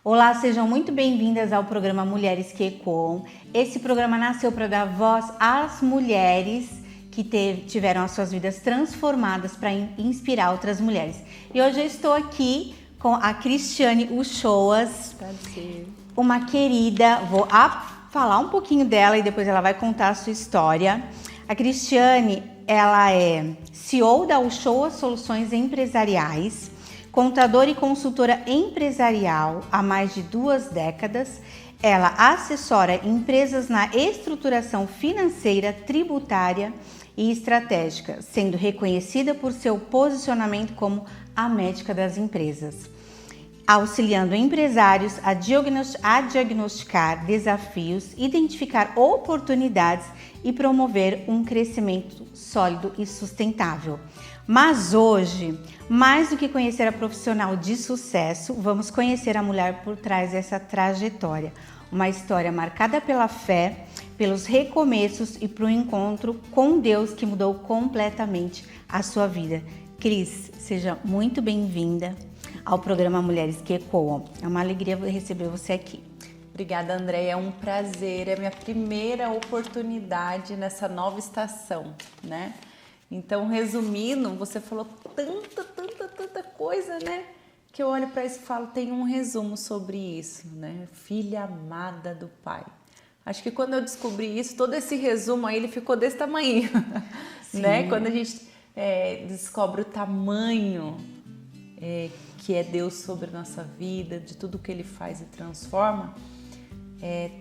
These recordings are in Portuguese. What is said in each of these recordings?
Olá, sejam muito bem-vindas ao programa Mulheres que Ecoam. Esse programa nasceu para dar voz às mulheres que tiveram as suas vidas transformadas para inspirar outras mulheres. E hoje eu estou aqui com a Cristiane Uchoas, uma querida. Vou falar um pouquinho dela e depois ela vai contar a sua história. A Cristiane, ela é CEO da Uchoas Soluções Empresariais, contadora e consultora empresarial há mais de 2 décadas. Ela assessora empresas na estruturação financeira, tributária e estratégica, sendo reconhecida por seu posicionamento como a médica das empresas, auxiliando empresários a diagnosticar desafios, identificar oportunidades e promover um crescimento sólido e sustentável. Mas hoje, mais do que conhecer a profissional de sucesso, vamos conhecer a mulher por trás dessa trajetória. Uma história marcada pela fé, pelos recomeços e para o encontro com Deus que mudou completamente a sua vida. Cris, seja muito bem-vinda ao programa Mulheres que Ecoam. É uma alegria receber você aqui. Obrigada, Andréia. É um prazer. É a minha primeira oportunidade nessa nova estação, né? Então, resumindo, você falou tanta coisa, né? Que eu olho para isso e falo, tem um resumo sobre isso, né? Filha amada do Pai. Acho que quando eu descobri isso, todo esse resumo aí, ele ficou desse tamanho, né? Quando a gente descobre o tamanho que é Deus sobre a nossa vida, de tudo que Ele faz e transforma,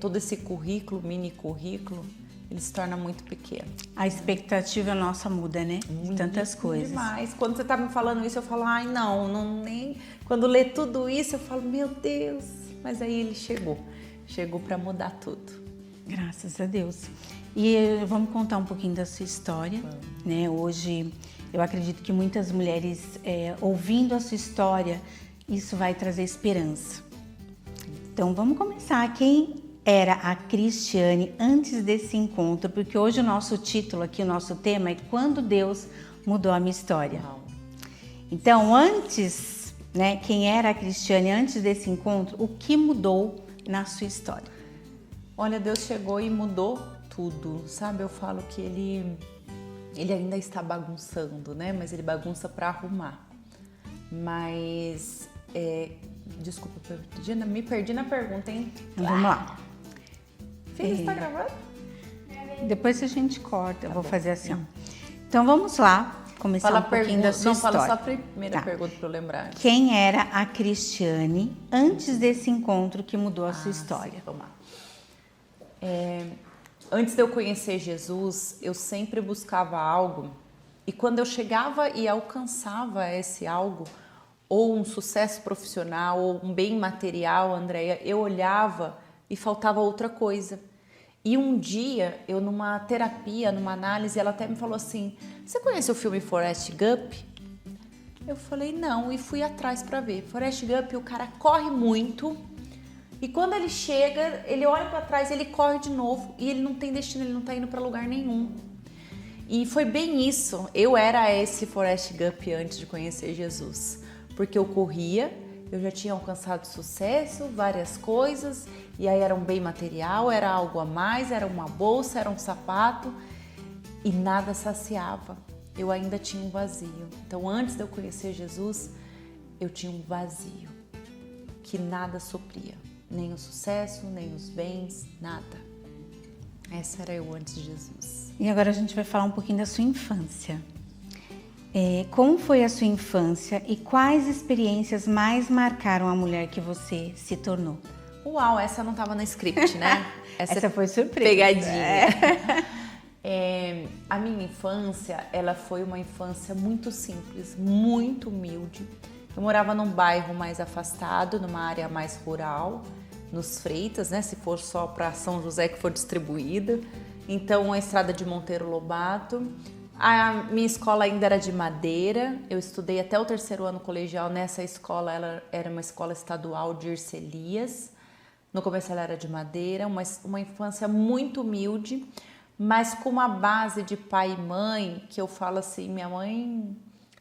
todo esse currículo, mini currículo, ele se torna muito pequeno. A expectativa nossa muda, né? De tantas coisas. Demais. Quando você tá me falando isso, eu falo, ai, não nem... Quando lê tudo isso, eu falo, meu Deus. Mas aí ele chegou para mudar tudo. Graças a Deus. E vamos contar um pouquinho da sua história, né? Hoje, eu acredito que muitas mulheres, ouvindo a sua história, isso vai trazer esperança. Então, vamos começar. Quem era a Cristiane antes desse encontro? Porque hoje o nosso título aqui, o nosso tema é Quando Deus Mudou a Minha História. Então, antes, né, quem era a Cristiane antes desse encontro, o que mudou na sua história? Olha, Deus chegou e mudou tudo, sabe? Eu falo que ele ainda está bagunçando, né? Mas ele bagunça para arrumar. Mas, desculpa, me perdi na pergunta, hein? Então, vamos lá. Filho, está gravando? Depois a gente corta, eu vou fazer assim. Então vamos lá, começar um pouquinho da sua história. Fala só a primeira pergunta para eu lembrar. Quem era a Cristiane antes desse encontro que mudou a sua história? Sim, vamos lá. Antes de eu conhecer Jesus, eu sempre buscava algo, e quando eu chegava e alcançava esse algo, ou um sucesso profissional, ou um bem material, Andréia, eu olhava e faltava outra coisa. E um dia, eu numa terapia, numa análise, ela até me falou assim, você conhece o filme Forrest Gump? Eu falei, não, e fui atrás para ver. Forrest Gump, o cara corre muito, e quando ele chega, ele olha para trás, ele corre de novo, e ele não tem destino, ele não tá indo para lugar nenhum. E foi bem isso, eu era esse Forrest Gump antes de conhecer Jesus, porque eu corria, eu já tinha alcançado sucesso, várias coisas, e aí era um bem material, era algo a mais, era uma bolsa, era um sapato, e nada saciava. Eu ainda tinha um vazio. Então, antes de eu conhecer Jesus, eu tinha um vazio, que nada supria. Nem o sucesso, nem os bens, nada. Essa era eu antes de Jesus. E agora a gente vai falar um pouquinho da sua infância. Como foi a sua infância e quais experiências mais marcaram a mulher que você se tornou? Uau, essa não estava no script, né? Essa foi surpresa. Pegadinha. A minha infância, ela foi uma infância muito simples, muito humilde. Eu morava num bairro mais afastado, numa área mais rural, nos Freitas, né? Se for só para São José que for distribuída. Então, a estrada de Monteiro Lobato. A minha escola ainda era de madeira, eu estudei até o 3º ano colegial nessa escola, ela era uma escola estadual de Ercelias. No começo ela era de madeira, uma infância muito humilde, mas com uma base de pai e mãe, que eu falo assim, minha mãe,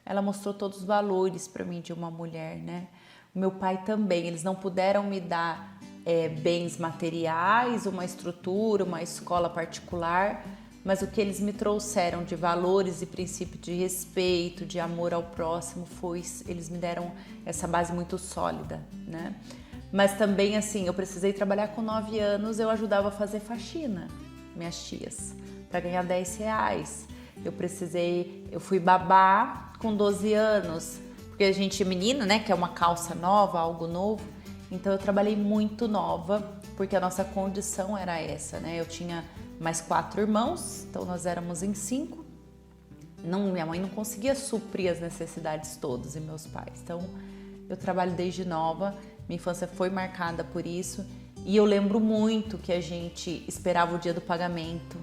ela mostrou todos os valores para mim de uma mulher, né? O meu pai também, eles não puderam me dar bens materiais, uma estrutura, uma escola particular, mas o que eles me trouxeram de valores e princípios de respeito, de amor ao próximo, eles me deram essa base muito sólida, né? Mas também, assim, eu precisei trabalhar com 9 anos, eu ajudava a fazer faxina, minhas tias, para ganhar R$10. Eu fui babá com 12 anos, porque a gente é menina, né, que é uma calça nova, algo novo, então eu trabalhei muito nova, porque a nossa condição era essa, né? Eu tinha mais 4 irmãos, então nós éramos em 5. Minha mãe não conseguia suprir as necessidades todas e meus pais. Então eu trabalho desde nova, minha infância foi marcada por isso. E eu lembro muito que a gente esperava o dia do pagamento.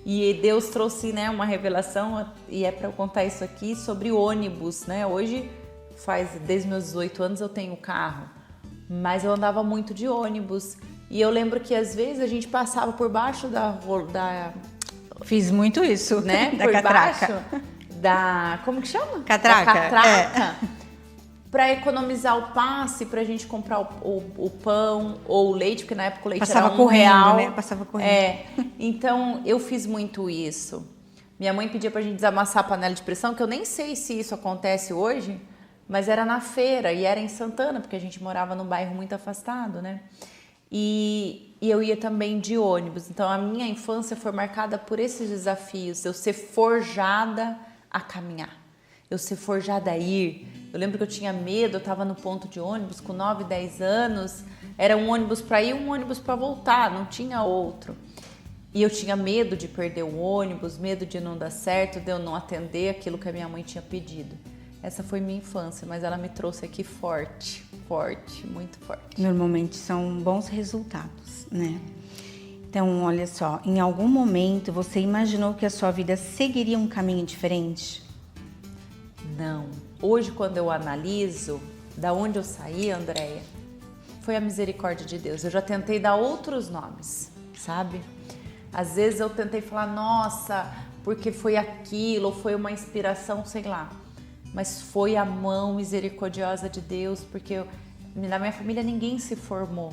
E Deus trouxe, né, uma revelação, e é para eu contar isso aqui, sobre ônibus, né? Hoje, desde meus 18 anos eu tenho carro, mas eu andava muito de ônibus. E eu lembro que às vezes a gente passava por baixo da Fiz muito isso, né? Da por catraca. Baixo como que chama? Catraca. Da catraca. Para economizar o passe, pra gente comprar o pão ou o leite, porque na época o leite Passava era R$1. correndo, né? Passava correndo. Então eu fiz muito isso. Minha mãe pedia pra gente desamassar a panela de pressão, que eu nem sei se isso acontece hoje, mas era na feira e era em Santana, porque a gente morava num bairro muito afastado, né? E eu ia também de ônibus. Então a minha infância foi marcada por esses desafios, eu ser forjada a caminhar, eu ser forjada a ir. Eu lembro que eu tinha medo, eu estava no ponto de ônibus com 9, 10 anos, era um ônibus para ir, um ônibus para voltar, não tinha outro. E eu tinha medo de perder o ônibus, medo de não dar certo, de eu não atender aquilo que a minha mãe tinha pedido. Essa foi minha infância, mas ela me trouxe aqui forte, muito forte. Normalmente são bons resultados, né? Então, olha só, em algum momento você imaginou que a sua vida seguiria um caminho diferente? Não. Hoje, quando eu analiso da onde eu saí, Andréia, foi a misericórdia de Deus. Eu já tentei dar outros nomes, sabe? Às vezes eu tentei falar, nossa, porque foi aquilo, ou foi uma inspiração, sei lá. Mas foi a mão misericordiosa de Deus, porque na minha família ninguém se formou.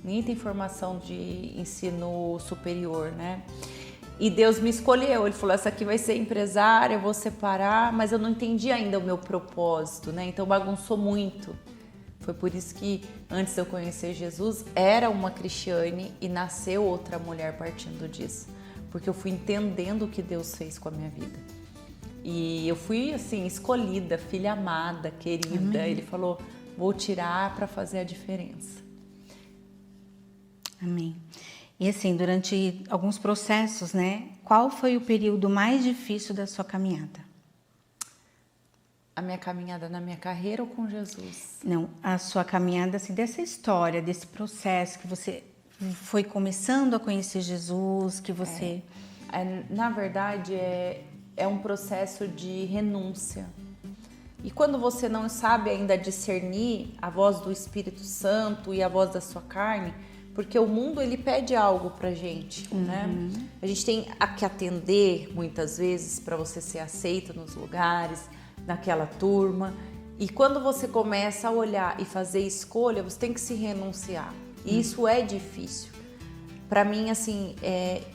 Ninguém tem formação de ensino superior, né? E Deus me escolheu, Ele falou, essa aqui vai ser empresária, eu vou separar, mas eu não entendi ainda o meu propósito, né? Então bagunçou muito. Foi por isso que antes de eu conhecer Jesus, era uma Cristiane e nasceu outra mulher partindo disso. Porque eu fui entendendo o que Deus fez com a minha vida. E eu fui, assim, escolhida, filha amada, querida. Amém. Ele falou, vou tirar para fazer a diferença. Amém. E assim, durante alguns processos, né? Qual foi o período mais difícil da sua caminhada? A minha caminhada na minha carreira ou com Jesus? Não, a sua caminhada, assim, dessa história, desse processo que você foi começando a conhecer Jesus, que você... Na verdade, é um processo de renúncia. E quando você não sabe ainda discernir a voz do Espírito Santo e a voz da sua carne, porque o mundo, ele pede algo pra gente, né? A gente tem que atender, muitas vezes, para você ser aceito nos lugares, naquela turma. E quando você começa a olhar e fazer escolha, você tem que se renunciar. E isso é difícil. Para mim, assim,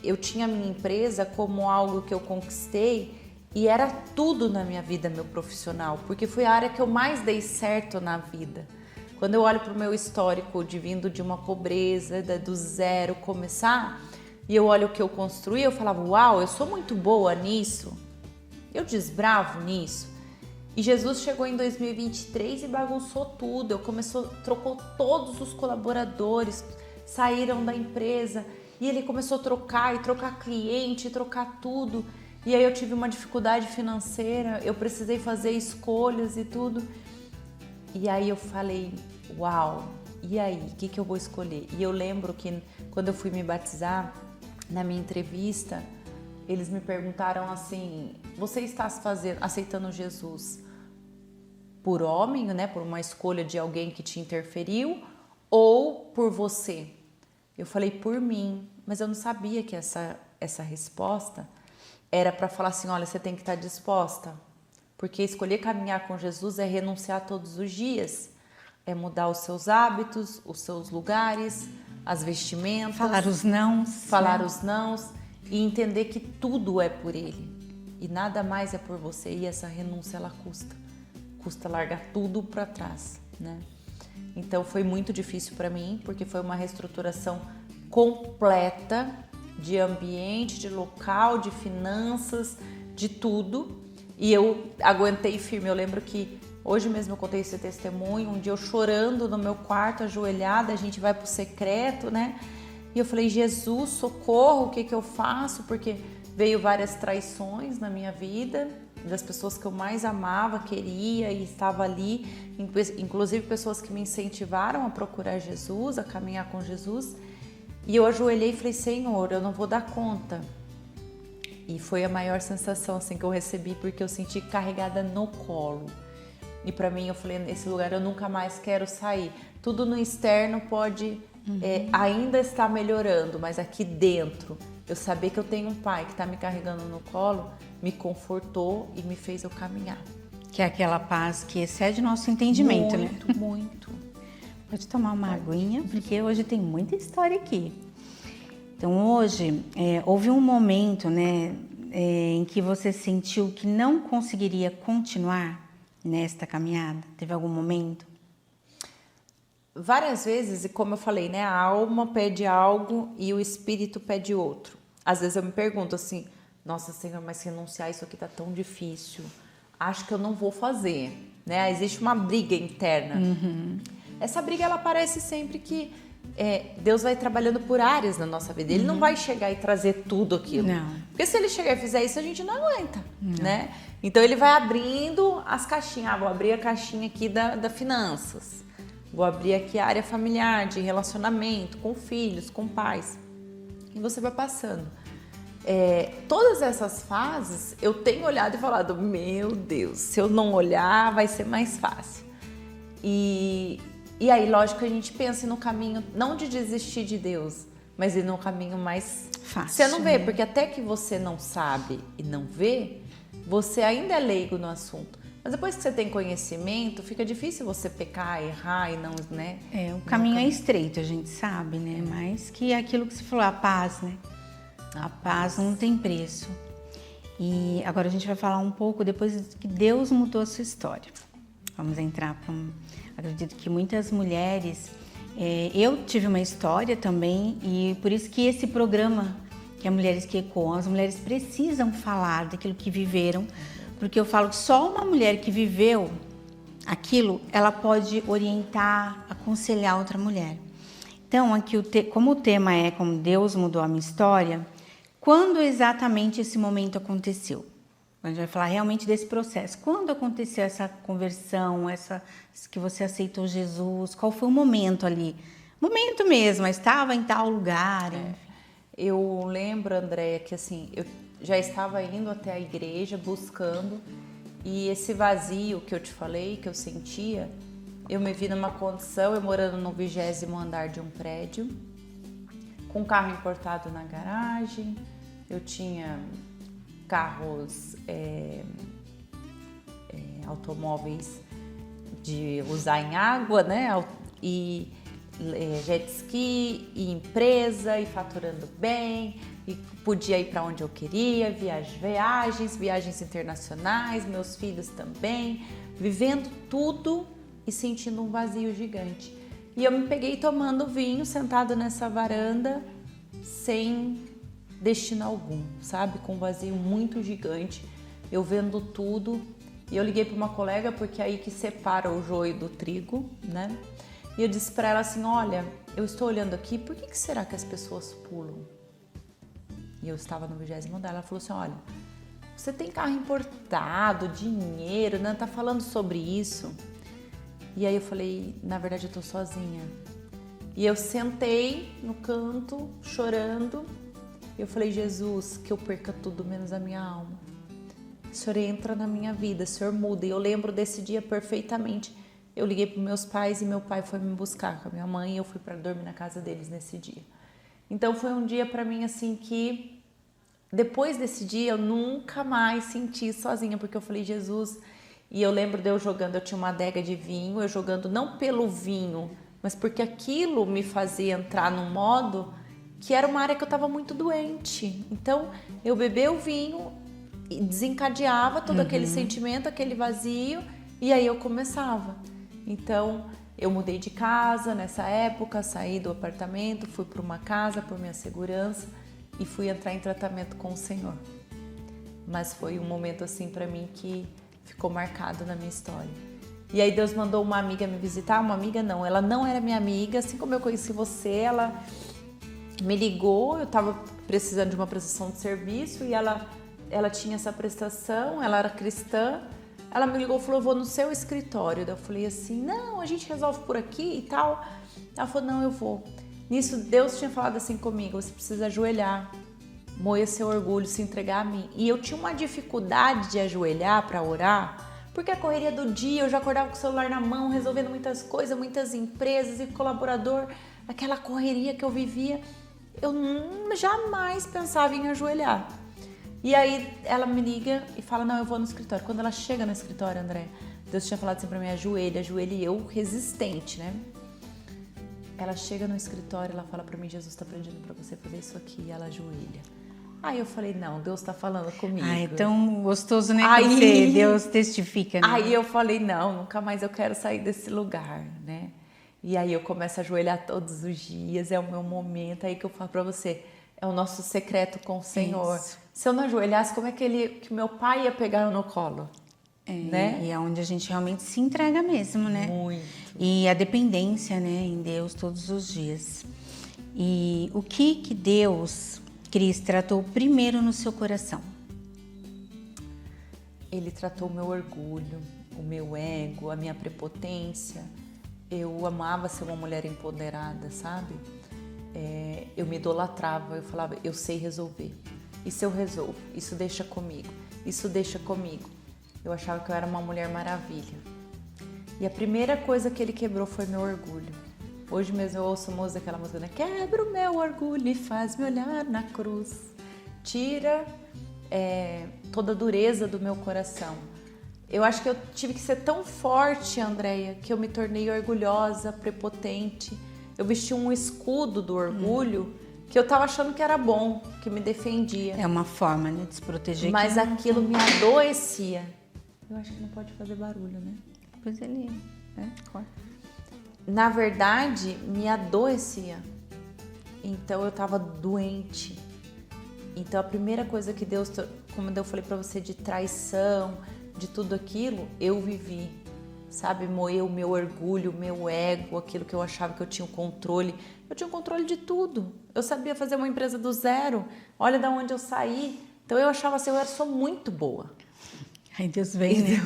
eu tinha a minha empresa como algo que eu conquistei e era tudo na minha vida, meu profissional, porque foi a área que eu mais dei certo na vida. Quando eu olho para o meu histórico de vindo de uma pobreza, do zero começar, e eu olho o que eu construí, eu falava, uau, eu sou muito boa nisso, eu desbravo nisso. E Jesus chegou em 2023 e bagunçou tudo, trocou todos os colaboradores, saíram da empresa, e ele começou a trocar cliente, trocar tudo. E aí eu tive uma dificuldade financeira, eu precisei fazer escolhas e tudo. E aí eu falei, uau, e aí, o que eu vou escolher? E eu lembro que quando eu fui me batizar, na minha entrevista, eles me perguntaram assim, você está aceitando Jesus por homem, né, por uma escolha de alguém que te interferiu, ou por você? Eu falei, por mim, mas eu não sabia que essa resposta era para falar assim, olha, você tem que estar disposta. Porque escolher caminhar com Jesus é renunciar todos os dias. é mudar os seus hábitos, os seus lugares, as vestimentas. Falar os nãos. Falar né? os nãos e entender que tudo é por Ele e nada mais é por você. E essa renúncia, ela custa largar tudo para trás, né? Então foi muito difícil para mim, porque foi uma reestruturação completa de ambiente, de local, de finanças, de tudo. E eu aguentei firme. Eu lembro que hoje mesmo eu contei esse testemunho, um dia eu chorando no meu quarto, ajoelhada, a gente vai pro secreto, né? E eu falei, Jesus, socorro, o que eu faço? Porque veio várias traições na minha vida, das pessoas que eu mais amava, queria e estava ali, inclusive pessoas que me incentivaram a procurar Jesus, a caminhar com Jesus. E eu ajoelhei e falei, Senhor, eu não vou dar conta. E foi a maior sensação assim, que eu recebi, porque eu senti carregada no colo. E para mim, eu falei, nesse lugar eu nunca mais quero sair. Tudo no externo pode ainda estar melhorando, mas aqui dentro, eu saber que eu tenho um pai que está me carregando no colo, me confortou e me fez eu caminhar. Que é aquela paz que excede nosso entendimento, né? Muito, muito. Pode tomar uma aguinha, porque hoje tem muita história aqui. Então hoje, houve um momento, né, em que você sentiu que não conseguiria continuar nesta caminhada? Teve algum momento? Várias vezes, e como eu falei, né, a alma pede algo e o espírito pede outro. Às vezes eu me pergunto assim, nossa Senhor, mas renunciar isso aqui tá tão difícil, acho que eu não vou fazer, né? Existe uma briga interna. Essa briga, ela aparece sempre que Deus vai trabalhando por áreas na nossa vida. Ele não vai chegar e trazer tudo aquilo. Não. Porque se ele chegar e fizer isso, a gente não aguenta, né? Então ele vai abrindo as caixinhas. Vou abrir a caixinha aqui da finanças. Vou abrir aqui a área familiar, de relacionamento, com filhos, com pais. E você vai passando. Todas essas fases, eu tenho olhado e falado, meu Deus, se eu não olhar, vai ser mais fácil. E aí, lógico que a gente pensa no caminho, não de desistir de Deus, mas ir no caminho mais fácil. Você não vê, porque até que você não sabe e não vê, você ainda é leigo no assunto. Mas depois que você tem conhecimento, fica difícil você pecar, errar e não, né? O caminho é estreito, a gente sabe, né? Mas que é aquilo que você falou, a paz, né? A paz não tem preço. E agora a gente vai falar um pouco depois que Deus mudou a sua história. Vamos entrar para Acredito que muitas mulheres... eu tive uma história também e por isso que esse programa, que é Mulheres que Ecoam, as mulheres precisam falar daquilo que viveram, porque eu falo que só uma mulher que viveu aquilo, ela pode orientar, aconselhar outra mulher. Então, aqui como o tema é como Deus mudou a minha história, quando exatamente esse momento aconteceu? A gente vai falar realmente desse processo. Quando aconteceu essa conversão, que você aceitou Jesus? Qual foi o momento ali? Momento mesmo, estava em tal lugar. Eu lembro, Andréia, que assim, eu já estava indo até a igreja, buscando, e esse vazio que eu te falei, que eu sentia, eu me vi numa condição, eu morando no 20º andar de um prédio, com um carro importado na garagem, eu tinha carros, automóveis de usar em água, né? E jet ski, e empresa, e faturando bem, e podia ir para onde eu queria, viagens internacionais, meus filhos também, vivendo tudo e sentindo um vazio gigante. E eu me peguei tomando vinho, sentado nessa varanda, sem destino algum, sabe? Com um vazio muito gigante, eu vendo tudo. E eu liguei para uma colega, porque é aí que separa o joio do trigo, né? E eu disse para ela assim, olha, eu estou olhando aqui, por que será que as pessoas pulam? E eu estava no 20º andar, ela falou assim, olha, você tem carro importado, dinheiro, né? Tá falando sobre isso? E aí eu falei, na verdade eu tô sozinha. E eu sentei no canto, chorando, e eu falei, Jesus, que eu perca tudo menos a minha alma. O Senhor entra na minha vida, o Senhor muda. E eu lembro desse dia perfeitamente. Eu liguei para meus pais e meu pai foi me buscar com a minha mãe e eu fui para dormir na casa deles nesse dia. Então foi um dia para mim assim que depois desse dia eu nunca mais senti sozinha, porque eu falei, Jesus, E eu lembro de eu jogando, eu tinha uma adega de vinho, eu jogando não pelo vinho, mas porque aquilo me fazia entrar num modo que era uma área que eu estava muito doente. Então, eu bebia o vinho e desencadeava todo aquele sentimento, aquele vazio, e aí eu começava. Então, eu mudei de casa nessa época, saí do apartamento, fui para uma casa por minha segurança e fui entrar em tratamento com o Senhor. Mas foi um momento assim para mim que ficou marcado na minha história. E aí Deus mandou uma amiga me visitar, uma amiga não, ela não era minha amiga, assim como eu conheci você, ela me ligou, eu estava precisando de uma prestação de serviço e ela tinha essa prestação, ela era cristã, ela me ligou e falou, eu vou no seu escritório. Daí eu falei assim, não, a gente resolve por aqui e tal. Ela falou, não, eu vou. Nisso, Deus tinha falado assim comigo, você precisa ajoelhar, moer seu orgulho, se entregar a mim. E eu tinha uma dificuldade de ajoelhar para orar, porque a correria do dia, eu já acordava com o celular na mão, resolvendo muitas coisas, muitas empresas e colaborador, aquela correria que eu vivia, eu jamais pensava em ajoelhar. E aí ela me liga e fala, não, eu vou no escritório. Quando ela chega no escritório, André, Deus tinha falado assim pra mim, ajoelha, e eu resistente, né? Ela chega no escritório, ela fala pra mim, Jesus tá pedindo pra você fazer isso aqui, e ela ajoelha. Aí eu falei, não, Deus tá falando comigo. Ah, é tão gostoso, né? Aí, Deus testifica, né? Aí eu falei, não, nunca mais eu quero sair desse lugar, né? E aí eu começo a ajoelhar todos os dias, é o meu momento, aí que eu falo pra você, é o nosso secreto com o Senhor. Isso. Se eu não ajoelhasse, como é que meu pai ia pegar no colo? Né? E é onde a gente realmente se entrega mesmo, né? Muito. E a dependência, né, em Deus todos os dias. E o que Deus, Cris, tratou primeiro no seu coração? Ele tratou o meu orgulho, o meu ego, a minha prepotência. Eu amava ser uma mulher empoderada, sabe? Eu me idolatrava, eu falava, eu sei resolver. Isso eu resolvo, isso deixa comigo, isso deixa comigo. Eu achava que eu era uma mulher maravilha. E a primeira coisa que ele quebrou foi meu orgulho. Hoje mesmo eu ouço aquela música, né? Quebra o meu orgulho e faz-me olhar na cruz. Tira toda a dureza do meu coração. Eu acho que eu tive que ser tão forte, Andréia, que eu me tornei orgulhosa, prepotente. Eu vesti um escudo do orgulho que eu tava achando que era bom, que me defendia. É uma forma, né, de se proteger. Mas aquilo me adoecia. Eu acho que não pode fazer barulho, né? Pois ele Na verdade, me adoecia. Então eu tava doente. Então a primeira coisa que Deus, como eu falei pra você, de traição, de tudo aquilo, eu vivi, sabe? Moer o meu orgulho, o meu ego, aquilo que eu achava que eu tinha o controle. Eu tinha o controle de tudo. Eu sabia fazer uma empresa do zero. Olha de onde eu saí. Então eu achava assim, eu sou muito boa. Aí Deus veio, né?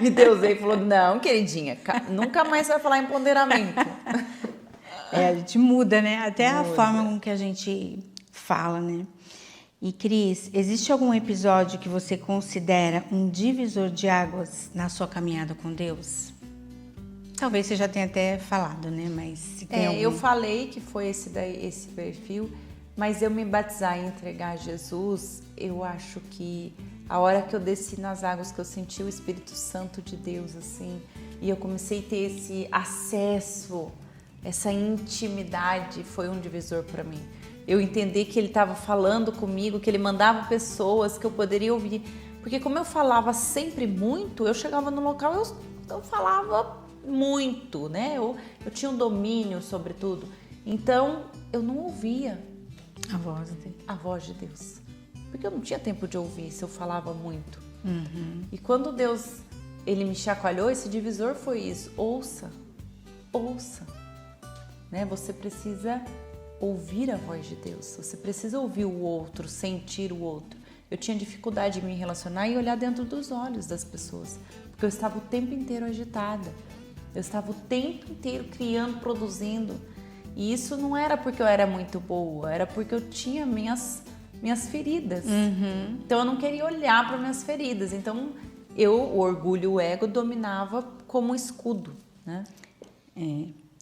E Deus veio e falou, não, queridinha, nunca mais você vai falar empoderamento. A gente muda, né? Até muda. A forma com que a gente fala, né? E Cris, existe algum episódio que você considera um divisor de águas na sua caminhada com Deus? Talvez você já tenha até falado, né? Mas se tem algum... Eu falei que foi esse perfil, mas eu me batizar e entregar a Jesus, eu acho que a hora que eu desci nas águas, que eu senti o Espírito Santo de Deus, assim, e eu comecei a ter esse acesso, essa intimidade, foi um divisor para mim. Eu entendi que ele estava falando comigo, que ele mandava pessoas que eu poderia ouvir. Porque como eu falava sempre muito, eu chegava no local, eu falava muito, né? Eu tinha um domínio sobre tudo. Então, eu não ouvia a voz de Deus. Porque eu não tinha tempo de ouvir se eu falava muito. E quando Deus, ele me chacoalhou, esse divisor foi isso. Ouça. Né? Você precisa ouvir a voz de Deus. Você precisa ouvir o outro, sentir o outro. Eu tinha dificuldade em me relacionar e olhar dentro dos olhos das pessoas. Porque eu estava o tempo inteiro agitada. Eu estava o tempo inteiro criando, produzindo. E isso não era porque eu era muito boa, era porque eu tinha minhas feridas. Então eu não queria olhar para minhas feridas. Então o orgulho, o ego dominava como um escudo, né?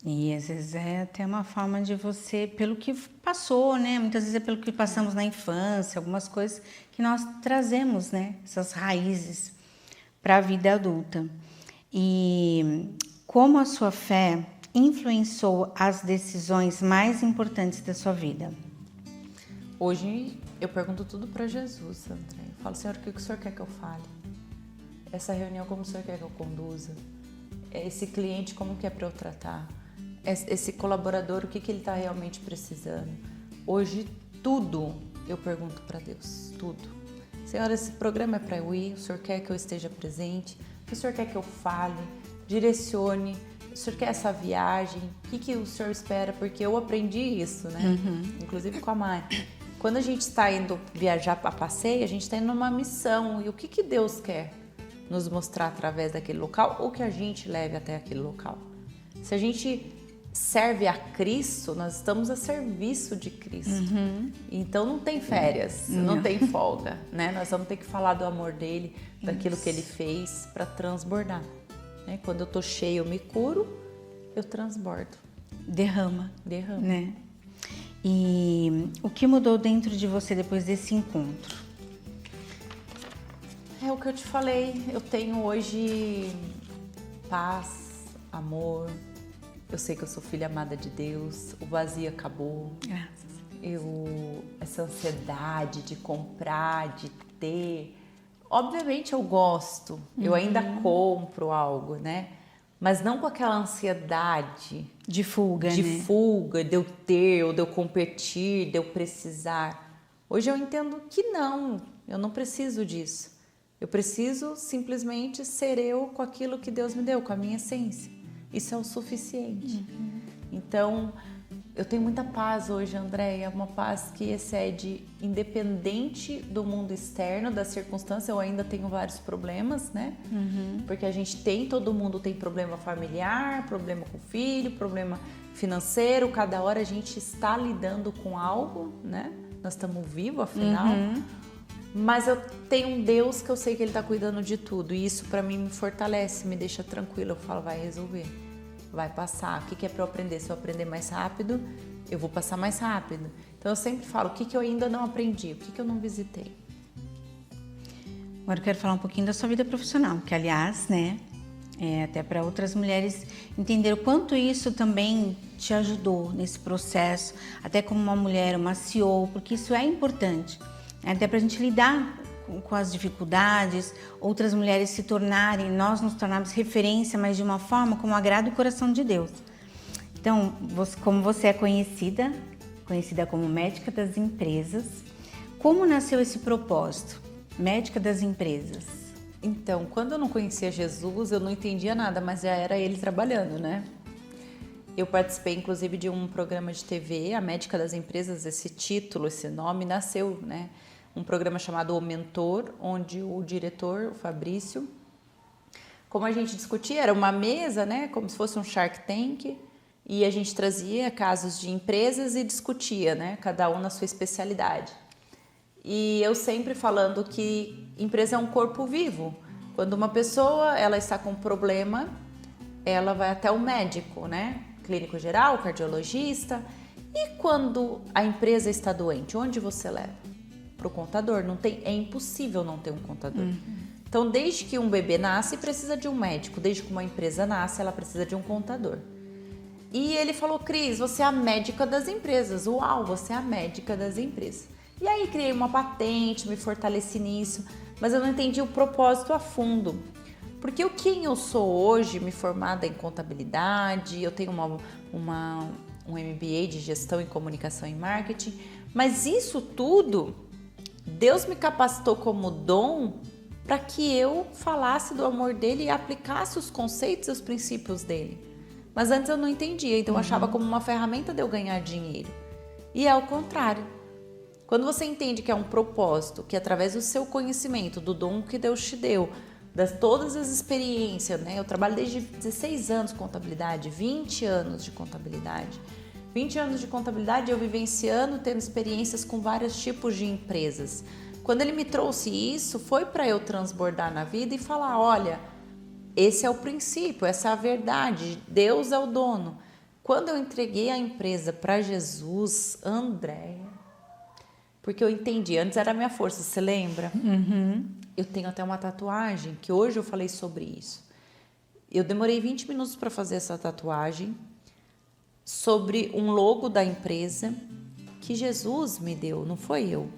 E às vezes é até uma forma de você, pelo que passou, né? Muitas vezes é pelo que passamos na infância, algumas coisas que nós trazemos, né? Essas raízes. para a vida adulta. E como a sua fé influenciou as decisões mais importantes da sua vida? Hoje eu pergunto tudo para Jesus, André. Eu falo, Senhor, o que o Senhor quer que eu fale? Essa reunião, como o Senhor quer que eu conduza? Esse cliente, como que é para eu tratar? Esse colaborador, o que ele está realmente precisando? Hoje, tudo eu pergunto para Deus, tudo. Senhor, esse programa é para eu ir, o Senhor quer que eu esteja presente, o Senhor quer que eu fale, direcione, o Senhor quer essa viagem, o que o Senhor espera? Porque eu aprendi isso, né? Inclusive com a Mari. Quando a gente está indo viajar a passeio, a gente está indo numa missão. E o que Deus quer nos mostrar através daquele local ou que a gente leve até aquele local? Se a gente serve a Cristo, nós estamos a serviço de Cristo. Então não tem férias, não tem folga, né? Nós vamos ter que falar do amor dele, daquilo que ele fez para transbordar. Né? Quando eu tô cheio, eu me curo, eu transbordo. Derrama. Né? E o que mudou dentro de você depois desse encontro? É o que eu te falei, eu tenho hoje paz, amor, eu sei que eu sou filha amada de Deus, o vazio acabou. Graças. Essa ansiedade de comprar, de ter, obviamente eu gosto, eu ainda compro algo, né? Mas não com aquela ansiedade de fuga, de eu ter, ou de eu competir, de eu precisar. Hoje eu entendo que não, eu não preciso disso. Eu preciso simplesmente ser eu com aquilo que Deus me deu, com a minha essência. Isso é o suficiente. Então, eu tenho muita paz hoje, Andréia, uma paz que excede, independente do mundo externo, da circunstância. Eu ainda tenho vários problemas, né? Porque todo mundo tem problema familiar, problema com o filho, problema financeiro. Cada hora a gente está lidando com algo, né? Nós estamos vivos, afinal. Mas eu tenho um Deus que eu sei que Ele está cuidando de tudo. E isso para mim me fortalece, me deixa tranquila. Eu falo, vai resolver, vai passar. O que é para eu aprender? Se eu aprender mais rápido, eu vou passar mais rápido. Então eu sempre falo, o que eu ainda não aprendi? O que eu não visitei? Agora eu quero falar um pouquinho da sua vida profissional, que aliás, né, até para outras mulheres entender o quanto isso também te ajudou nesse processo, até como uma mulher, uma CEO, porque isso é importante. Até para a gente lidar com as dificuldades, outras mulheres nós nos tornarmos referência, mas de uma forma como agrada o coração de Deus. Então, como você é conhecida como médica das empresas, como nasceu esse propósito, médica das empresas? Então, quando eu não conhecia Jesus, eu não entendia nada, mas já era Ele trabalhando, né? Eu participei, inclusive, de um programa de TV, a Médica das Empresas. Esse título, esse nome nasceu, né? Um programa chamado O Mentor, onde o diretor, o Fabrício, como a gente discutia, era uma mesa, né, como se fosse um Shark Tank, e a gente trazia casos de empresas e discutia, né, cada um na sua especialidade. E eu sempre falando que empresa é um corpo vivo. Quando uma pessoa ela está com um problema, ela vai até o médico, né, clínico geral, cardiologista. E quando a empresa está doente, onde você leva? Para o contador, é impossível não ter um contador. Então, desde que um bebê nasce, precisa de um médico. Desde que uma empresa nasce, ela precisa de um contador. E ele falou, Cris, você é a médica das empresas. Uau, você é a médica das empresas. E aí, criei uma patente, me fortaleci nisso, mas eu não entendi o propósito a fundo. Porque quem eu sou hoje, me formada em contabilidade, eu tenho um MBA de gestão em comunicação e marketing, mas isso tudo Deus me capacitou como dom para que eu falasse do amor dele e aplicasse os conceitos e os princípios dele. Mas antes eu não entendia, então eu achava como uma ferramenta de eu ganhar dinheiro. E é o contrário. Quando você entende que é um propósito, que através do seu conhecimento, do dom que Deus te deu, todas as experiências, né? Eu trabalho desde 16 anos de contabilidade, 20 anos de contabilidade. 20 anos de contabilidade eu vivenciando, tendo experiências com vários tipos de empresas. Quando ele me trouxe isso, foi para eu transbordar na vida e falar, olha, esse é o princípio, essa é a verdade, Deus é o dono. Quando eu entreguei a empresa para Jesus, Andréia, Porque eu entendi, antes era a minha força, você lembra? Eu tenho até uma tatuagem, que hoje eu falei sobre isso. Eu demorei 20 minutos para fazer essa tatuagem sobre um logo da empresa que Jesus me deu, não foi eu.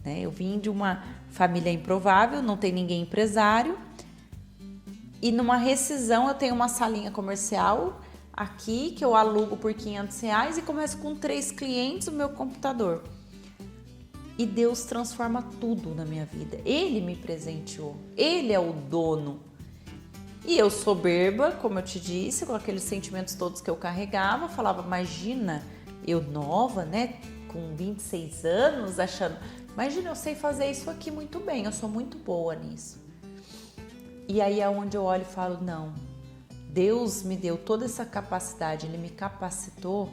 Né? Eu vim de uma família improvável, não tem ninguém empresário. E numa rescisão eu tenho uma salinha comercial aqui que eu alugo por R$500 e começo com 3 clientes no meu computador. E Deus transforma tudo na minha vida. Ele me presenteou. Ele é o dono. E eu soberba, como eu te disse, com aqueles sentimentos todos que eu carregava, falava, imagina, eu nova, né, com 26 anos, achando, imagina, eu sei fazer isso aqui muito bem, eu sou muito boa nisso. E aí é onde eu olho e falo, não, Deus me deu toda essa capacidade, Ele me capacitou,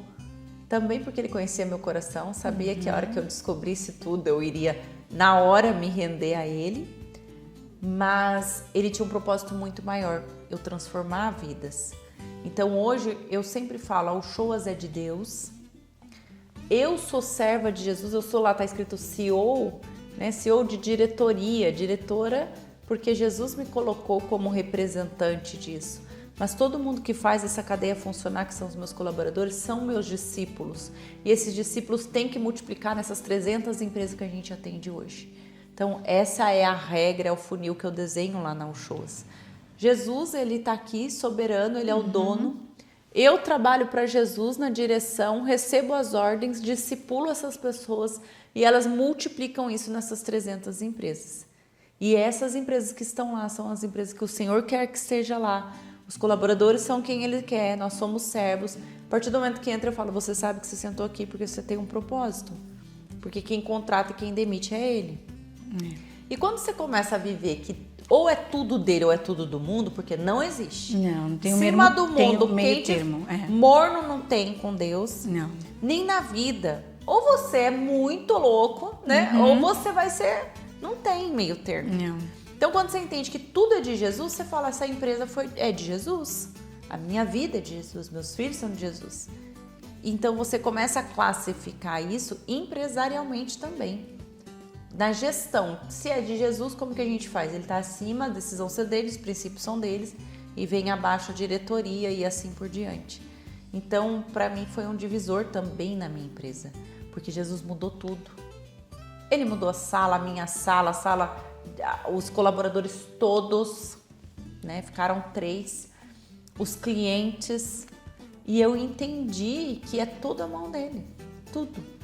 também porque Ele conhecia meu coração, sabia que a hora que eu descobrisse tudo, eu iria, na hora, me render a Ele. Mas Ele tinha um propósito muito maior, eu transformar vidas. Então hoje eu sempre falo, o Shoas é de Deus, eu sou serva de Jesus, eu sou lá, tá escrito CEO, né? CEO de diretoria, diretora, porque Jesus me colocou como representante disso. Mas todo mundo que faz essa cadeia funcionar, que são os meus colaboradores, são meus discípulos. E esses discípulos têm que multiplicar nessas 300 empresas que a gente atende hoje. Então, essa é a regra, é o funil que eu desenho lá na Ushoas. Jesus, Ele está aqui, soberano, Ele é o dono. Eu trabalho para Jesus na direção, recebo as ordens, discipulo essas pessoas e elas multiplicam isso nessas 300 empresas. E essas empresas que estão lá são as empresas que o Senhor quer que esteja lá. Os colaboradores são quem Ele quer, nós somos servos. A partir do momento que entra, eu falo, você sabe que você sentou aqui porque você tem um propósito. Porque quem contrata e quem demite é Ele. E quando você começa a viver que ou é tudo dele ou é tudo do mundo, porque não existe. Não tem Cima do mundo, meio quente, termo. morno não tem com Deus. Não. Nem na vida. Ou você é muito louco, né? Ou você vai ser... Não tem meio termo. Não. Então, quando você entende que tudo é de Jesus, você fala, essa empresa é de Jesus. A minha vida é de Jesus, meus filhos são de Jesus. Então, você começa a classificar isso empresarialmente também. Na gestão, se é de Jesus, como que a gente faz? Ele está acima, a decisão é deles, os princípios são deles, e vem abaixo a diretoria e assim por diante. Então, para mim, foi um divisor também na minha empresa, porque Jesus mudou tudo. Ele mudou a sala, a sala, os colaboradores todos, né? Ficaram 3, os clientes, e eu entendi que é tudo a mão dele, tudo.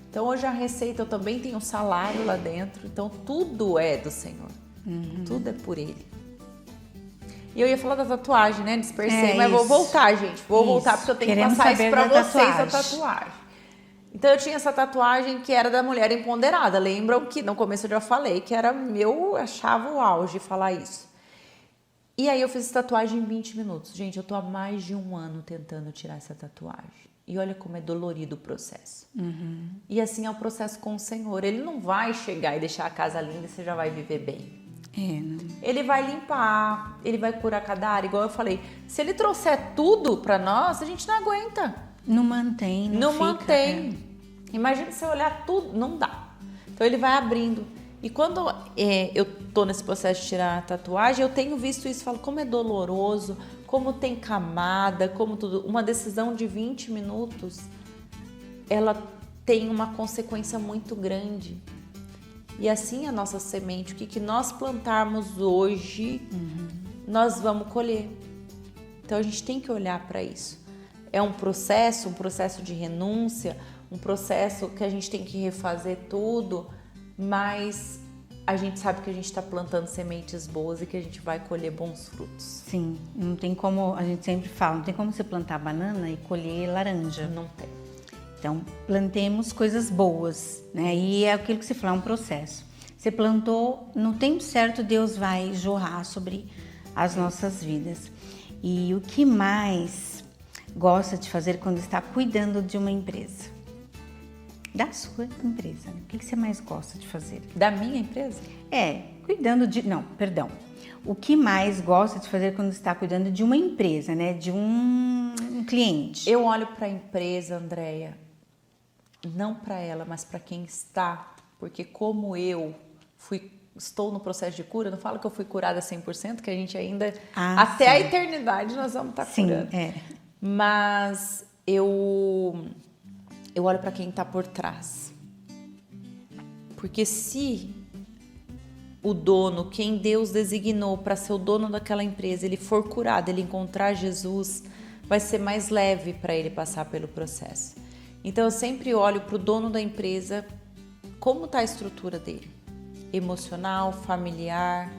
Então hoje a receita, eu também tenho um salário lá dentro, então tudo é do Senhor, tudo é por Ele. E eu ia falar da tatuagem, né? Dispersei, mas vou voltar, gente, voltar porque eu tenho que passar isso pra vocês, a tatuagem. Então eu tinha essa tatuagem que era da mulher empoderada, lembram que no começo eu já falei que era eu achava o auge falar isso. E aí eu fiz essa tatuagem em 20 minutos. Gente, eu tô há mais de 1 ano tentando tirar essa tatuagem. E olha como é dolorido o processo. E assim é o processo com o Senhor. Ele não vai chegar e deixar a casa linda e você já vai viver bem. Ele vai limpar, ele vai curar cada área. Igual eu falei, se ele trouxer tudo pra nós, a gente não aguenta. Não mantém, não fica, mantém. Imagina você olhar tudo, não dá. Então ele vai abrindo. E quando eu tô nesse processo de tirar a tatuagem, eu tenho visto isso, falo como é doloroso, como tem camada, como tudo. Uma decisão de 20 minutos, ela tem uma consequência muito grande. E assim a nossa semente, o que nós plantarmos hoje, nós vamos colher. Então a gente tem que olhar para isso. É um processo de renúncia, um processo que a gente tem que refazer tudo, mas a gente sabe que a gente está plantando sementes boas e que a gente vai colher bons frutos. Sim, não tem como, a gente sempre fala, não tem como você plantar banana e colher laranja. Não tem. Então, plantemos coisas boas, né? E é aquilo que você falou, é um processo. Você plantou, no tempo certo Deus vai jorrar sobre as nossas vidas. E o que mais gosta de fazer quando está cuidando de uma empresa? Da sua empresa. O que você mais gosta de fazer? Da minha empresa? Cuidando de... Não, perdão. O que mais gosta de fazer quando está cuidando de uma empresa, né? De um cliente? Eu olho para a empresa, Andréia, não para ela, mas para quem está, porque como eu estou no processo de cura, não falo que eu fui curada 100%, que a gente ainda, até sim. a eternidade nós vamos estar curando. Mas eu olho para quem está por trás. Porque se o dono, quem Deus designou para ser o dono daquela empresa, ele for curado, ele encontrar Jesus, vai ser mais leve para ele passar pelo processo. Então eu sempre olho para o dono da empresa, como está a estrutura dele, emocional, familiar.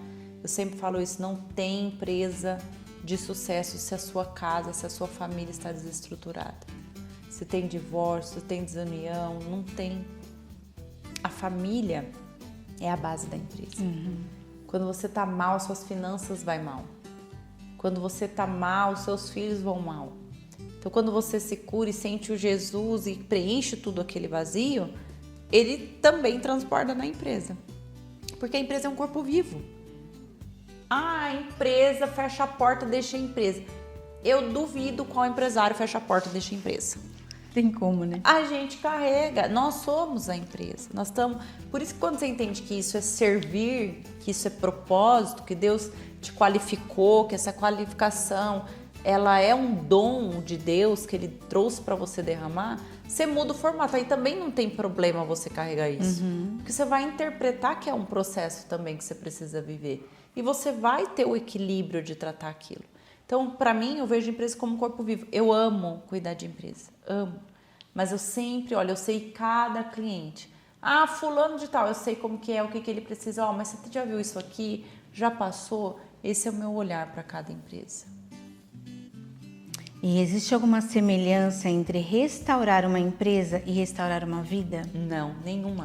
Eu sempre falo isso, não tem empresa de sucesso se a sua casa, se a sua família está desestruturada. Se tem divórcio, se tem desunião, não tem. A família é a base da empresa. Quando você está mal, suas finanças vão mal. Quando você está mal, seus filhos vão mal. Então, quando você se cura e sente o Jesus e preenche tudo aquele vazio, ele também transborda na empresa. Porque a empresa é um corpo vivo. A empresa fecha a porta, deixa a empresa. Eu duvido qual empresário fecha a porta e deixa a empresa. Tem como, né? A gente carrega, nós somos a empresa. Nós estamos. Por isso que quando você entende que isso é servir, que isso é propósito, que Deus te qualificou, que essa qualificação ela é um dom de Deus que Ele trouxe para você derramar, você muda o formato. Aí também não tem problema você carregar isso. Porque você vai interpretar que é um processo também que você precisa viver. E você vai ter o equilíbrio de tratar aquilo. Então, para mim, eu vejo a empresa como um corpo vivo. Eu amo cuidar de empresa, amo. Mas eu sempre, olha, eu sei cada cliente. Ah, fulano de tal, eu sei como que é, o que que ele precisa. Ó, mas você já viu isso aqui? Já passou? Esse é o meu olhar para cada empresa. E existe alguma semelhança entre restaurar uma empresa e restaurar uma vida? Não, nenhuma.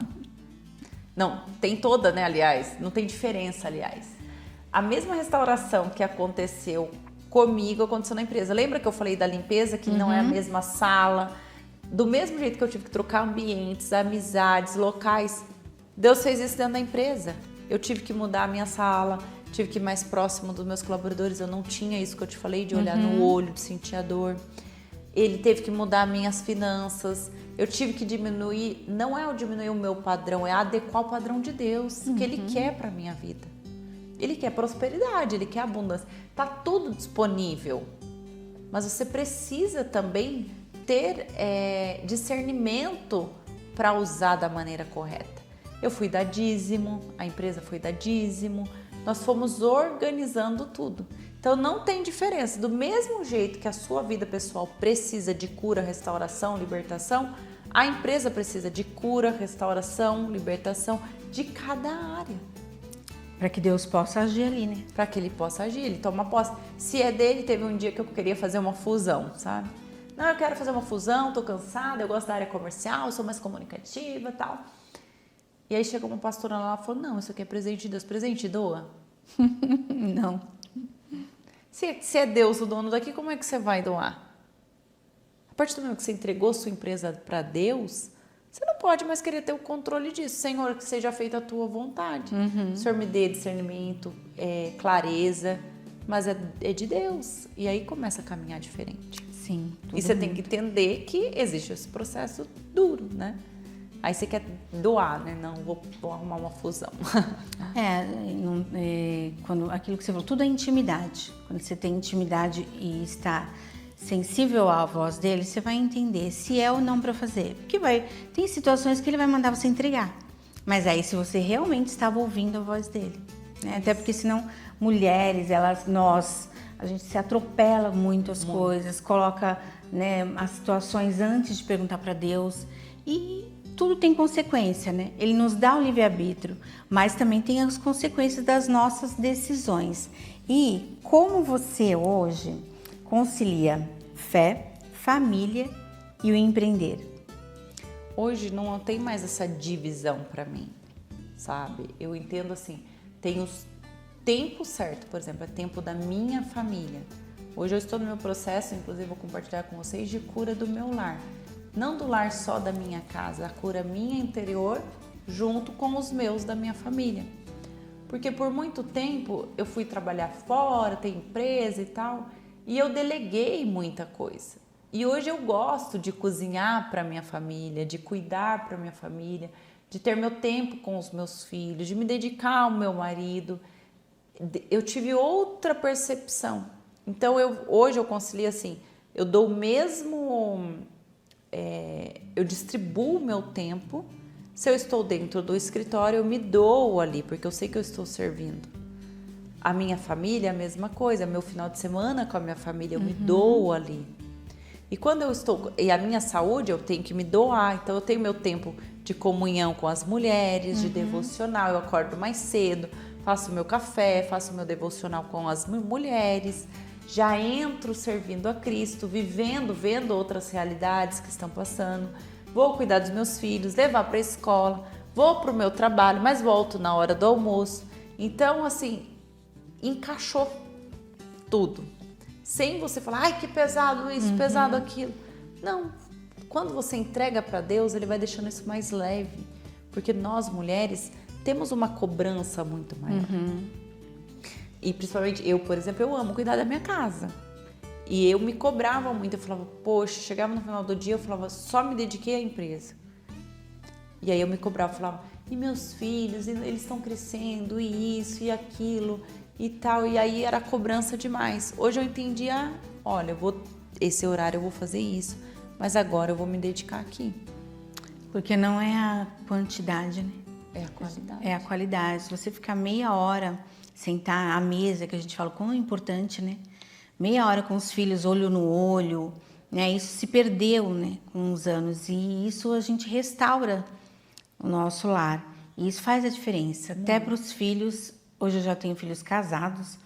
Não, tem toda, né, aliás. Não tem diferença, aliás. A mesma restauração que aconteceu comigo aconteceu na empresa. Lembra que eu falei da limpeza, que não é a mesma sala? Do mesmo jeito que eu tive que trocar ambientes, amizades, locais, Deus fez isso dentro da empresa. Eu tive que mudar a minha sala, tive que ir mais próximo dos meus colaboradores. Eu não tinha isso que eu te falei, de olhar no olho, de sentir a dor. Ele teve que mudar minhas finanças. Eu tive que diminuir, não é o diminuir o meu padrão, é adequar o padrão de Deus, que Ele quer para a minha vida. Ele quer prosperidade, Ele quer abundância. Tá tudo disponível. Mas você precisa também ter discernimento para usar da maneira correta. Eu fui dar dízimo, a empresa foi dar dízimo, nós fomos organizando tudo. Então não tem diferença. Do mesmo jeito que a sua vida pessoal precisa de cura, restauração, libertação, a empresa precisa de cura, restauração, libertação de cada área. Para que Deus possa agir ali, né? Para que Ele possa agir, Ele toma posse. Se é dele, teve um dia que eu queria fazer uma fusão, sabe? Não, eu quero fazer uma fusão, tô cansada, eu gosto da área comercial, eu sou mais comunicativa e tal. E aí chegou uma pastora lá e falou, não, isso aqui é presente de Deus. Presente doa? Não. Se é Deus o dono daqui, como é que você vai doar? A partir do momento que você entregou sua empresa para Deus, você não pode mais querer ter o controle disso. Senhor, que seja feita a tua vontade. O Senhor me dê discernimento, clareza, mas é de Deus. E aí começa a caminhar diferente. Sim. E você tem que entender que existe esse processo duro, né? Aí você quer doar, né? Não, vou arrumar uma fusão. Quando aquilo que você falou, tudo é intimidade. Quando você tem intimidade e está sensível à voz dele, você vai entender se é ou não para fazer. Porque tem situações que ele vai mandar você entregar. Mas aí se você realmente estava ouvindo a voz dele, né? Até porque senão mulheres, a gente se atropela muito as coisas, coloca, né, as situações antes de perguntar para Deus e tudo tem consequência, né? Ele nos dá o livre-arbítrio, mas também tem as consequências das nossas decisões. E como você hoje concilia fé, família e o empreender? Hoje não tem mais essa divisão para mim, sabe? Eu entendo assim, tem os tempos certos, por exemplo, é tempo da minha família. Hoje eu estou no meu processo, inclusive vou compartilhar com vocês, de cura do meu lar. Não do lar só da minha casa, a cura minha interior junto com os meus da minha família. Porque por muito tempo eu fui trabalhar fora, ter empresa e tal, e eu deleguei muita coisa. E hoje eu gosto de cozinhar para minha família, de cuidar para minha família, de ter meu tempo com os meus filhos, de me dedicar ao meu marido. Eu tive outra percepção. Então hoje eu concilio assim, eu dou o mesmo, eu distribuo o meu tempo. Se eu estou dentro do escritório, eu me dou ali, porque eu sei que eu estou servindo. A minha família é a mesma coisa, meu final de semana com a minha família, eu me dou ali. E quando eu estou, e a minha saúde, eu tenho que me doar, então eu tenho meu tempo de comunhão com as mulheres, de devocional, eu acordo mais cedo, faço meu café, faço meu devocional com as mulheres, já entro servindo a Cristo, vendo outras realidades que estão passando, vou cuidar dos meus filhos, levar para a escola, vou para o meu trabalho, mas volto na hora do almoço. Então, assim, encaixou tudo. Sem você falar, ai, que pesado isso, pesado aquilo. Não, quando você entrega para Deus, Ele vai deixando isso mais leve. Porque nós, mulheres, temos uma cobrança muito maior. E principalmente eu, por exemplo, eu amo cuidar da minha casa. E eu me cobrava muito, eu falava, poxa, chegava no final do dia, eu falava, só me dediquei à empresa. E aí eu me cobrava, falava, e meus filhos, eles estão crescendo, e isso, e aquilo, e tal. E aí era cobrança demais. Hoje eu entendi, olha, esse horário eu vou fazer isso, mas agora eu vou me dedicar aqui. Porque não é a quantidade, né? É a qualidade. É a qualidade. Se você ficar meia hora sentar à mesa, que a gente fala como é importante, né? Meia hora com os filhos, olho no olho, né? Isso se perdeu, né? Com os anos. E isso a gente restaura o nosso lar. E isso faz a diferença. Até para os filhos, hoje eu já tenho filhos casados,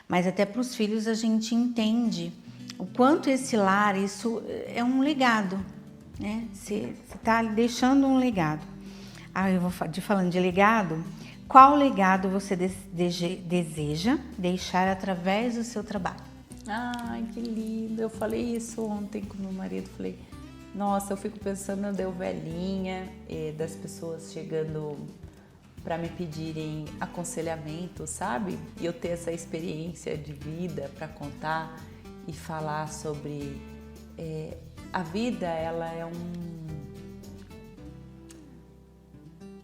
mas até para os filhos a gente entende o quanto esse lar, isso é um legado, né? Você está deixando um legado. Eu vou falando de legado. Qual legado você deseja deixar através do seu trabalho? Ai, que lindo. Eu falei isso ontem com meu marido. Falei, nossa, eu fico pensando, eu deu velhinha, das pessoas chegando para me pedirem aconselhamento, sabe? E eu ter essa experiência de vida para contar e falar sobre a vida, ela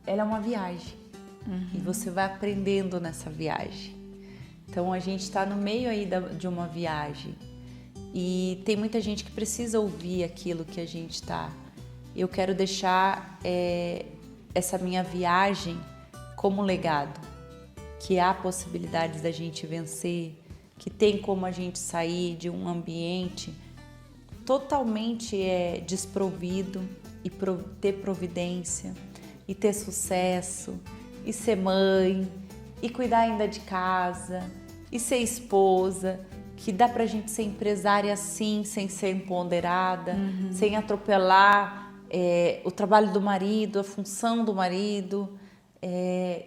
é uma viagem. E você vai aprendendo nessa viagem. Então a gente está no meio aí de uma viagem e tem muita gente que precisa ouvir aquilo que a gente está. Eu quero deixar essa minha viagem como legado, que há possibilidades da gente vencer, que tem como a gente sair de um ambiente totalmente desprovido e ter providência e ter sucesso e ser mãe e cuidar ainda de casa e ser esposa, que dá pra gente ser empresária assim, sem ser empoderada, sem atropelar o trabalho do marido, a função do marido,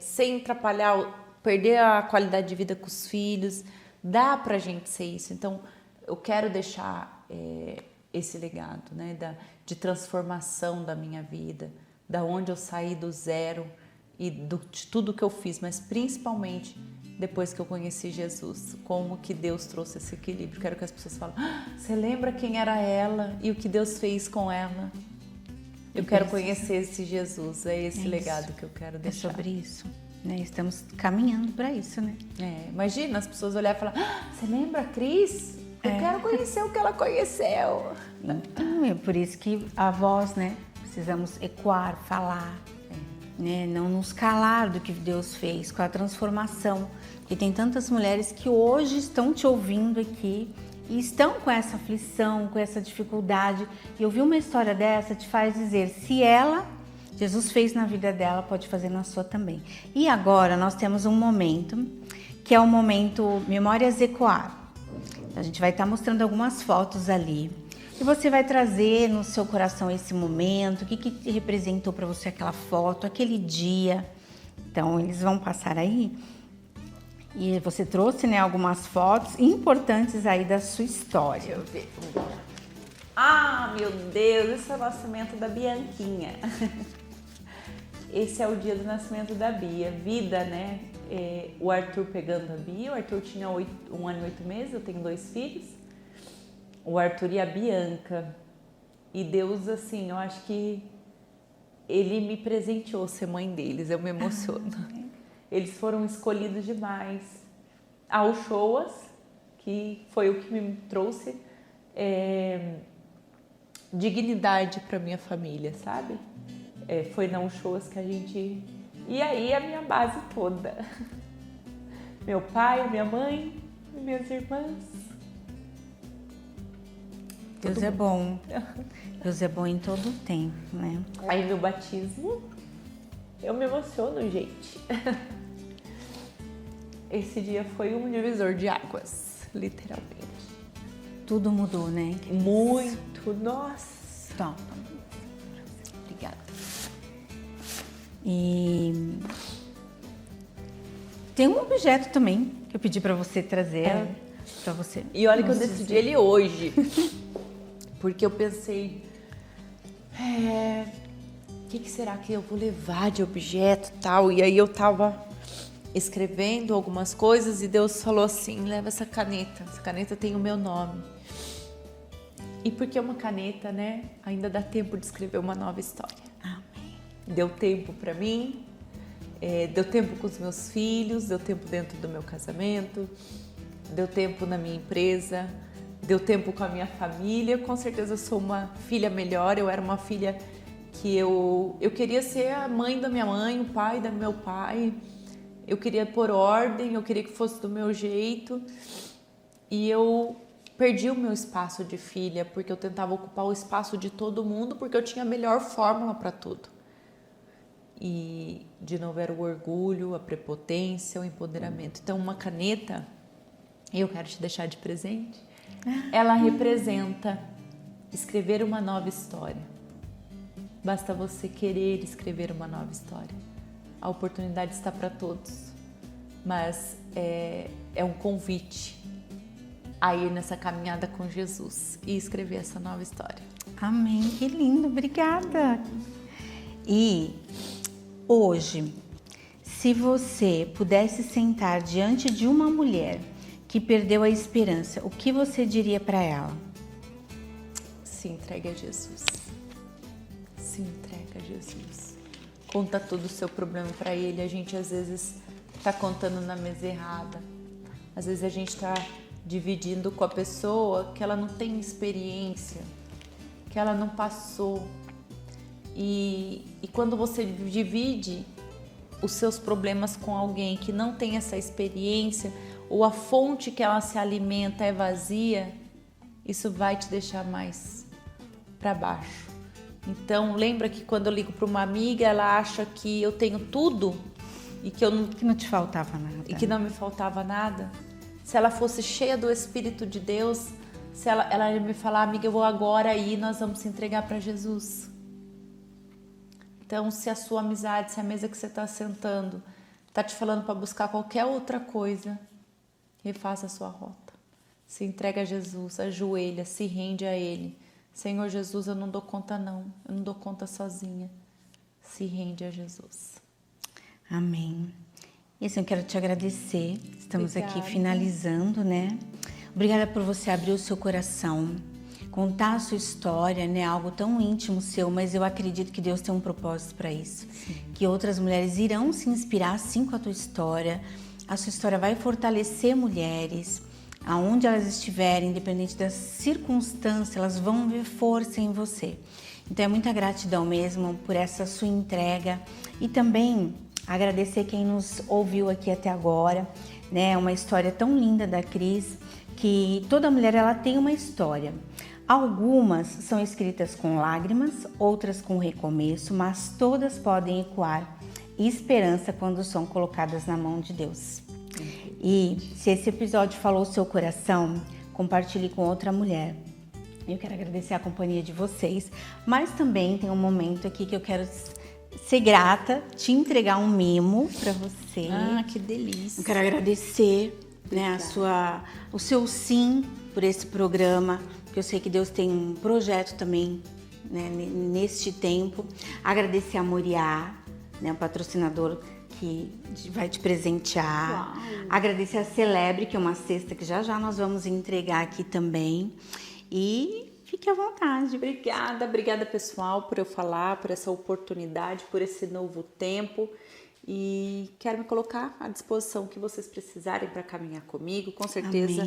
sem atrapalhar, perder a qualidade de vida com os filhos. Dá pra gente ser isso. Então eu quero deixar esse legado, né, de transformação da minha vida, da onde eu saí do zero e de tudo que eu fiz, mas principalmente depois que eu conheci Jesus, como que Deus trouxe esse equilíbrio. Quero que as pessoas falem, você lembra quem era ela e o que Deus fez com ela? Eu quero conhecer esse Jesus, é esse legado que eu quero deixar. É sobre isso, né? Estamos caminhando para isso, né? Imagina as pessoas olharem e falar, você lembra a Cris? Eu quero conhecer o que ela conheceu. Então, é por isso que a voz, né? Precisamos ecoar, falar, né? Não nos calar do que Deus fez, com a transformação. E tem tantas mulheres que hoje estão te ouvindo aqui e estão com essa aflição, com essa dificuldade. E ouvir uma história dessa te faz dizer, se Jesus fez na vida dela, pode fazer na sua também. E agora nós temos um momento, que é o momento Memórias Ecoar. A gente vai estar mostrando algumas fotos ali. E você vai trazer no seu coração esse momento, o que representou para você aquela foto, aquele dia. Então, eles vão passar aí. E você trouxe, né, algumas fotos importantes aí da sua história. Deixa eu ver. Ah, meu Deus, esse é o nascimento da Bianquinha. Esse é o dia do nascimento da Bia. Vida, né? O Arthur pegando a Bia. O Arthur tinha 1 ano e 8 meses, eu tenho 2 filhos. o Arthur e a Bianca. E Deus, assim, eu acho que Ele me presenteou ser mãe deles, eu me emociono. Eles foram escolhidos demais. O Shoas, que foi o que me trouxe dignidade para minha família, sabe? Foi na Shoas que a gente... E aí a minha base toda. Meu pai, minha mãe, minhas irmãs. Deus é bom. Deus é bom em todo o tempo, né? Aí meu batismo, eu me emociono, gente. Esse dia foi um divisor de águas, literalmente. Tudo mudou, né? Muito, nossa. Toma. Obrigada. E tem um objeto também que eu pedi para você trazer para você. E olha que eu decidi ele hoje. Porque eu pensei, o que será que eu vou levar de objeto e tal? E aí eu tava escrevendo algumas coisas e Deus falou assim, leva essa caneta tem o meu nome. E porque é uma caneta, né? Ainda dá tempo de escrever uma nova história. Amém. Deu tempo pra mim, deu tempo com os meus filhos, deu tempo dentro do meu casamento, deu tempo na minha empresa, deu tempo com a minha família. Com certeza eu sou uma filha melhor. Eu era uma filha que eu queria ser a mãe da minha mãe, o pai do meu pai. Eu queria pôr ordem, eu queria que fosse do meu jeito. E eu perdi o meu espaço de filha, porque eu tentava ocupar o espaço de todo mundo, porque eu tinha a melhor fórmula para tudo. E, de novo, era o orgulho, a prepotência, o empoderamento. Então, uma caneta, eu quero te deixar de presente, ela representa escrever uma nova história. Basta você querer escrever uma nova história. A oportunidade está para todos, mas é um convite a ir nessa caminhada com Jesus e escrever essa nova história. Amém, que lindo, obrigada. E hoje, se você pudesse sentar diante de uma mulher que perdeu a esperança, o que você diria para ela? Se entregue a Jesus. Se entrega a Jesus. Conta todo o seu problema para Ele. A gente às vezes está contando na mesa errada. Às vezes a gente está dividindo com a pessoa que ela não tem experiência, que ela não passou. E quando você divide os seus problemas com alguém que não tem essa experiência, ou a fonte que ela se alimenta é vazia, isso vai te deixar mais para baixo. Então, lembra que quando eu ligo para uma amiga, ela acha que eu tenho tudo e que não te faltava nada. E que não me faltava nada. Se ela fosse cheia do Espírito de Deus, se ela ia me falar, amiga, eu vou agora ir, nós vamos se entregar para Jesus. Então, se a sua amizade, se a mesa que você está sentando está te falando para buscar qualquer outra coisa, refaça a sua rota. Se entrega a Jesus, ajoelha, se rende a Ele. Senhor Jesus, eu não dou conta não, eu não dou conta sozinha. Se rende a Jesus. Amém. E assim, eu quero te agradecer. Estamos Obrigada. Aqui finalizando, né? Obrigada por você abrir o seu coração, contar a sua história, né? Algo tão íntimo seu, mas eu acredito que Deus tem um propósito para isso. Sim. Que outras mulheres irão se inspirar sim com a tua história. A sua história vai fortalecer mulheres. Aonde elas estiverem, independente das circunstâncias, elas vão ver força em você. Então é muita gratidão mesmo por essa sua entrega e também agradecer quem nos ouviu aqui até agora, né? Uma história tão linda da Cris, que toda mulher ela tem uma história. Algumas são escritas com lágrimas, outras com recomeço, mas todas podem ecoar esperança quando são colocadas na mão de Deus. E se esse episódio falou o seu coração, compartilhe com outra mulher. Eu quero agradecer a companhia de vocês, mas também tem um momento aqui que eu quero ser grata, te entregar um mimo para você. Ah, que delícia. Eu quero agradecer, né, o seu sim por esse programa, porque eu sei que Deus tem um projeto também, né, neste tempo. Agradecer a Moriá, né, o patrocinador que vai te presentear. Uau. Agradecer a Celebre, que é uma cesta que já nós vamos entregar aqui também. E fique à vontade. Obrigada pessoal por eu falar, por essa oportunidade, por esse novo tempo. E quero me colocar à disposição que vocês precisarem para caminhar comigo. Com certeza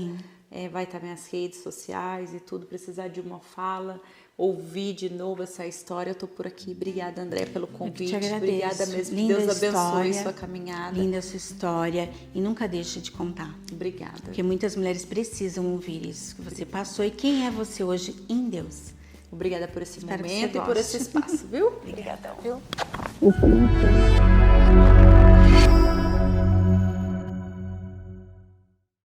vai estar minhas redes sociais e tudo. Precisar de uma fala, ouvir de novo essa história, eu tô por aqui. Obrigada, André, pelo convite. Obrigada mesmo. Linda Deus história, abençoe sua caminhada. Linda sua história e nunca deixe de contar. Obrigada. Porque muitas mulheres precisam ouvir isso que você passou e quem é você hoje em Deus. Obrigada por esse Espero momento e por esse espaço, viu? Obrigadão, viu? Isso,